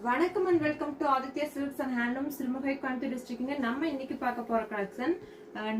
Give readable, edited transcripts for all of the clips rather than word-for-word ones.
வணக்கம் and welcome to Aditya silks and handloom Sirumugai Coimbatore டிஸ்ட்ரிக்ட்ங்க. நம்ம இன்னைக்கு பார்க்க போற collection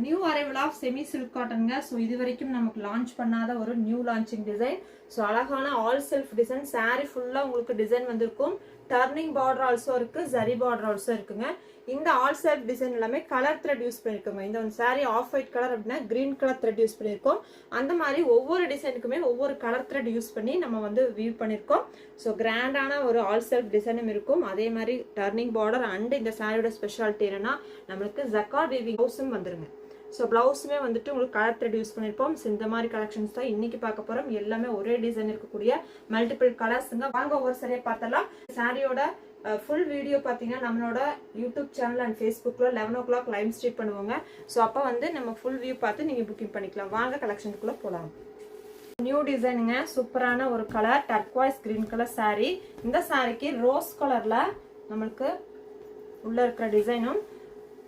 new arrival of semi silk காட்டன்ங்க. ஸோ இது வரைக்கும் நமக்கு லான்ச் பண்ணாத ஒரு நியூ லான்ச்சிங் டிசைன். ஸோ அழகான ஆல் செல்ஃப் டிசைன், சாரி ஃபுல்லா உங்களுக்கு டிசைன் வந்திருக்கும். டர்னிங் பார்டர் ஆல்சோ இருக்கு, ஜரி பார்டர் ஆல்சோ இருக்குங்க. இந்த ஆல் செல்ஃப் டிசைன் எல்லாமே கலர் த்ரெட் யூஸ் பண்ணிருக்கோங்க. இந்த ஒரு சாரி ஆஃப் ஒயிட் கலர் அப்படின்னா கிரீன் கலர் த்ரெட் யூஸ் பண்ணிருக்கோம். அந்த மாதிரி ஒவ்வொரு டிசைனுக்குமே ஒவ்வொரு கலர் த்ரெட் யூஸ் பண்ணி நம்ம வந்து வியூ பண்ணிருக்கோம். ஸோ கிராண்டான ஒரு ஆல் செல்ஃப் டிசைனும் இருக்கும். அதே மாதிரி டர்னிங் பார்டர் அண்ட் இந்த சாரியோட ஸ்பெஷாலிட்டி என்னன்னா நம்மளுக்கு ஜக்கார்ட் வீவிங் ப்ளவுஸும் வந்துருங்க. ஸோ பிளவுஸுமே வந்துட்டு உங்களுக்கு கலர் த்ரெட் யூஸ் பண்ணிருப்போம். இந்த மாதிரி கலெக்ஷன்ஸ் தான் இன்னைக்கு பார்க்க போறோம். எல்லாமே ஒரே டிசைன் இருக்கக்கூடிய மல்டிபிள் கலர்ஸுங்க. வாங்க ஒரு சரியா பார்த்தலாம். சாரியோட ஃபுல் வீடியோ பார்த்தீங்கன்னா நம்மளோட யூடியூப் சேனல் அண்ட் ஃபேஸ்புக்கில் 11 o'clock லைவ் ஸ்ட்ரீம் பண்ணுவாங்க. ஸோ அப்போ வந்து நம்ம ஃபுல் வியூ பார்த்து நீங்கள் புக்கிங் பண்ணிக்கலாம். வாங்க கலெக்ஷனுக்குள்ளே போகலாம். நியூ டிசைனுங்க, சூப்பரான ஒரு colour turquoise green colour sorry. இந்த சாரிக்கு ரோஸ் கலரில் நம்மளுக்கு உள்ள இருக்கிற டிசைனும்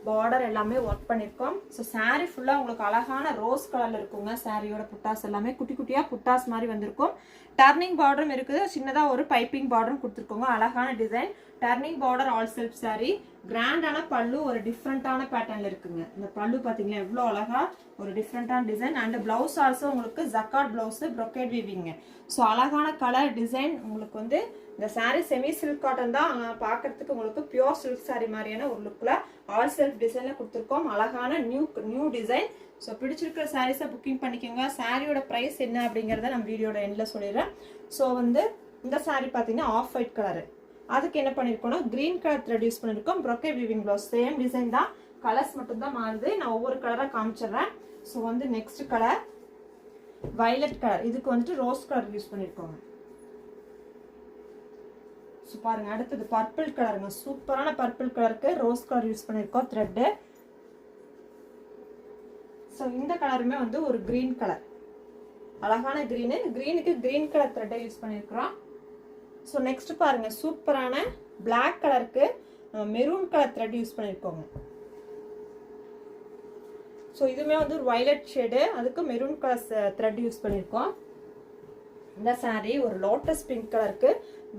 பார்டர் எல்லாமே ஒர்க் பண்ணியிருக்கோம். ஸோ சாரி ஃபுல்லாக உங்களுக்கு அழகான ரோஸ் கலரில் இருக்குங்க. சாரியோட புட்டாஸ் எல்லாமே குட்டி குட்டியாக புட்டாஸ் மாதிரி வந்திருக்கும். டர்னிங் பார்டரும் இருக்குது, சின்னதாக ஒரு பைப்பிங் பார்டரும் கொடுத்துருக்கோங்க. அழகான design, turning border all self sorry. கிராண்டான பல்லு ஒரு டிஃப்ரெண்டான பேட்டர்ன்ல இருக்குங்க. இந்த பல்லு பார்த்தீங்கன்னா எவ்வளோ அழகா ஒரு டிஃப்ரெண்டான டிசைன். அண்ட் பிளவுஸ் ஆல்சோ உங்களுக்கு ஜக்கார்ட் பிளவுஸ் ப்ரொக்கேட் வீவிங்க. ஸோ அழகான கலர் டிசைன். உங்களுக்கு வந்து இந்த சாரி செமி சில்க் காட்டன் தான், பார்க்கறதுக்கு உங்களுக்கு பியோர் சில்க் சாரி மாதிரியான ஒரு லுக்கில் ஆல் செல்ஃப் டிசைனில் கொடுத்துருக்கோம். அழகான நியூ டிசைன். ஸோ பிடிச்சிருக்கிற சாரீஸை புக்கிங் பண்ணிக்கோங்க. சாரியோட ப்ரைஸ் என்ன அப்படிங்கிறத நம்ம வீடியோட எண்டில் சொல்லிடுறேன். ஸோ வந்து இந்த சாரி பார்த்தீங்கன்னா ஆஃப் ஒயிட் கலரு. அதுக்கு என்ன பண்ணியிருக்கோம்னா கிரீன் கலர் த்ரெட் யூஸ் பண்ணியிருக்கோம். Brocade weaving blouse, same design தான், கலர்ஸ் மட்டும் தான் மாறுது. நான் ஒவ்வொரு கலராக காமிச்சிடுறேன். ஸோ வந்து நெக்ஸ்ட் கலர் வயலட் கலர். இதுக்கு வந்துட்டு ரோஸ் கலர் யூஸ் பண்ணியிருக்கோங்க. ஸோ பாருங்க, அடுத்தது பர்பிள் கலருங்க. சூப்பரான பர்பிள் கலருக்கு ரோஸ் கலர் யூஸ் பண்ணியிருக்கோம் த்ரெட்டு. ஸோ இந்த கலருமே வந்து ஒரு கிரீன் கலர், அழகான கிரீனு. கிரீனுக்கு கிரீன் கலர் த்ரெட்டை யூஸ் பண்ணியிருக்கிறோம். ஸோ நெக்ஸ்ட் பாருங்க, சூப்பரான பிளாக் கலருக்கு மெரூன் கலர் த்ரெட் யூஸ் பண்ணியிருக்கோங்க. ஸோ இதுவுமே வந்து ஒரு வயலட் ஷேடு, அதுக்கு மெரூன் கலர் த்ரெட் யூஸ் பண்ணியிருக்கோம். இந்த சாரி ஒரு லோட்டஸ் பிங்க் கலருக்கு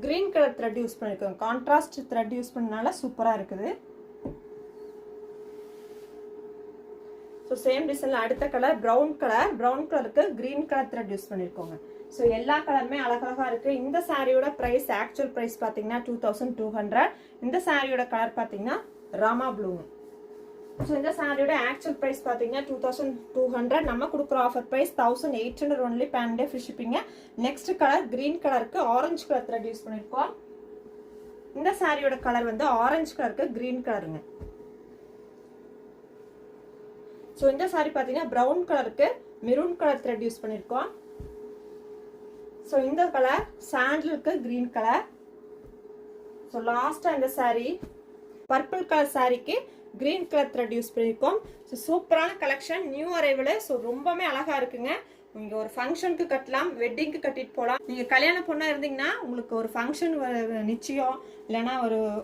கிரீன் கலர் த்ரெட் யூஸ் பண்ணியிருக்கோம். கான்ட்ராஸ்ட் த்ரெட் யூஸ் பண்ணனால சூப்பராக இருக்குது. ஸோ சேம் டிசைனில் அடுத்த கலர் ப்ரௌன் கலர். ப்ரௌன் கலருக்கு கிரீன் கலர் த்ரெட் யூஸ் பண்ணியிருக்கோங்க. ஸோ எல்லா கலருமே அழகழகாக இருக்குது. இந்த சாரியோட ப்ரைஸ் ஆக்சுவல் ப்ரைஸ் பார்த்தீங்கன்னா 2200. இந்த சாரியோட கலர் பார்த்தீங்கன்னா ராமா ப்ளூங்க. ஸோ இந்த சாரியோட ஆக்சுவல் ப்ரைஸ் பார்த்தீங்கன்னா 2200. நம்ம கொடுக்குற ஆஃபர் ப்ரைஸ் 1800 ஒன்லி, பேண்டே ஃப்ரீ ஷிப்பிங்க. நெக்ஸ்ட் கலர் கிரீன் கலருக்கு ஆரஞ்சு கலர் த்ரெட் யூஸ் பண்ணியிருக்கோம். இந்த சாரியோட கலர் வந்து ஆரஞ்சு கலருக்கு கிரீன் கலருங்க. ஸோ இந்த சாரி பார்த்தீங்கன்னா ப்ரௌன் கலருக்கு மெரூன் கலர் த்ரெட் யூஸ் பண்ணியிருக்கோம். ஸோ இந்த கலர் சாண்டலுக்கு கிரீன் கலர். ஸோ லாஸ்ட்டாக இந்த சாரி பர்பிள் கலர் சாரிக்கு கிரீன் கலர் த்ரெட் யூஸ் பண்ணியிருக்கோம். ஸோ சூப்பரான கலெக்ஷன், நியூ அரைவல். ஸோ ரொம்பவே அழகாக இருக்குங்க. நீங்கள் ஒரு ஃபங்க்ஷனுக்கு கட்டலாம், வெட்டிங்க்கு கட்டிட்டு போகலாம். நீங்கள் கல்யாண பொண்ணாக இருந்தீங்கன்னா உங்களுக்கு ஒரு ஃபங்க்ஷன் நிச்சயம் இல்லைன்னா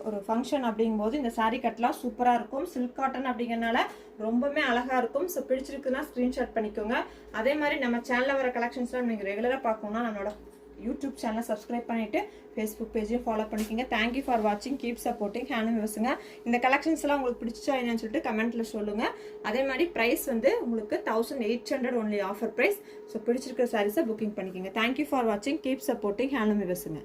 ஒரு ஃபங்க்ஷன் அப்படிங்கும்போது இந்த சாரீ கட்டலாம், சூப்பராக இருக்கும். சில்க் காட்டன் அப்படிங்கிறனால ரொம்பவே அழகாக இருக்கும். ஸோ பிடிச்சிருக்குன்னா ஸ்க்ரீன்ஷாட் பண்ணிக்கோங்க. அதே மாதிரி நம்ம சேனலில் வர கலெக்ஷன்ஸ்லாம் நீங்கள் ரெகுலராக பார்க்கணுன்னா நம்மளோட யூடியூப் சேனலை சப்ஸ்கிரைப் பண்ணிவிட்டு ஃபேஸ்புக் பேஜையும் ஃபாலோ பண்ணிக்கோங்க. தேங்க்யூ ஃபார் வாட்சிங். கீப் சப்போர்ட்டிங் ஹேண்ட்லூம் விவசுங்க. இந்த கலெக்ஷன்ஸ்லாம் உங்களுக்கு பிடிச்சா என்னன்னு சொல்லிட்டு கமெண்ட்டில் சொல்லுங்கள். அதே மாதிரி ப்ரைஸ் வந்து உங்களுக்கு 1800 ஒன்லி ஆஃபர் ப்ரைஸ். ஸோ பிடிச்சிருக்கிற சாரீஸை புக்கிங் பண்ணிக்கோங்க. தேங்க்யூ ஃபார் வாட்சிங். Keep supporting handloom விவசுங்க.